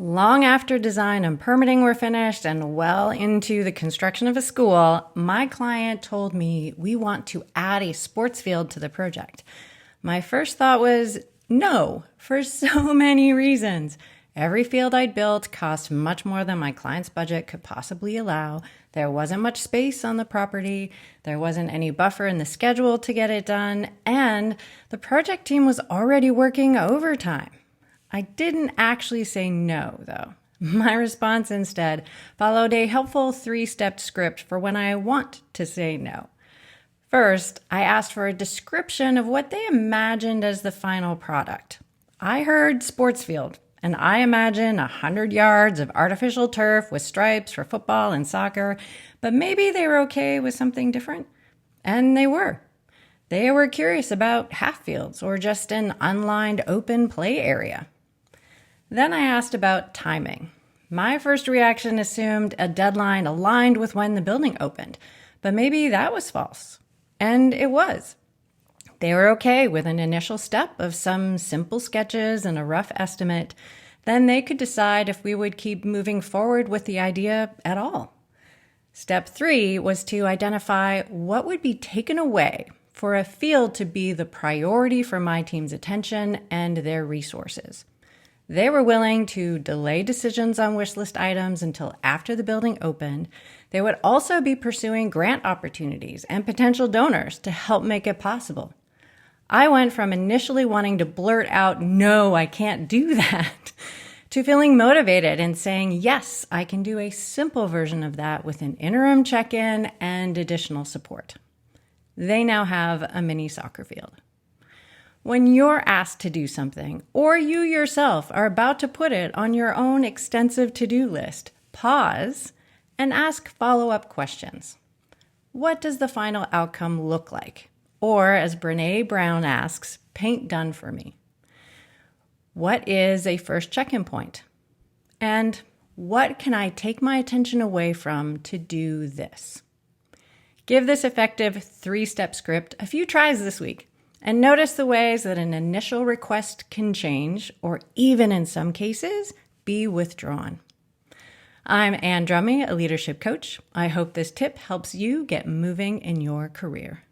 Long after design and permitting were finished and well into the construction of a school, my client told me we want to add a sports field to the project. My first thought was no, for so many reasons. Every field I'd built cost much more than my client's budget could possibly allow. There wasn't much space on the property. There wasn't any buffer in the schedule to get it done. And the project team was already working overtime. I didn't actually say no, though. My response instead followed a helpful 3-step script for when I want to say no. First, I asked for a description of what they imagined as the final product. I heard sports field, and I imagine 100 yards of artificial turf with stripes for football and soccer, but maybe they were okay with something different. And they were. They were curious about half fields or just an unlined open play area. Then I asked about timing. My first reaction assumed a deadline aligned with when the building opened, but maybe that was false. And it was. They were okay with an initial step of some simple sketches and a rough estimate. Then they could decide if we would keep moving forward with the idea at all. Step 3 was to identify what would be taken away for a field to be the priority for my team's attention and their resources. They were willing to delay decisions on wish list items until after the building opened. They would also be pursuing grant opportunities and potential donors to help make it possible. I went from initially wanting to blurt out, "No, I can't do that," to feeling motivated and saying, "Yes, I can do a simple version of that with an interim check-in and additional support." They now have a mini soccer field. When you're asked to do something, or you yourself are about to put it on your own extensive to-do list, pause and ask follow-up questions. What does the final outcome look like? Or, as Brene Brown asks, paint done for me. What is a first check-in point? And what can I take my attention away from to do this? Give this effective 3-step script a few tries this week. And notice the ways that an initial request can change, or even in some cases, be withdrawn. I'm Ann Drummie, a leadership coach. I hope this tip helps you get moving in your career.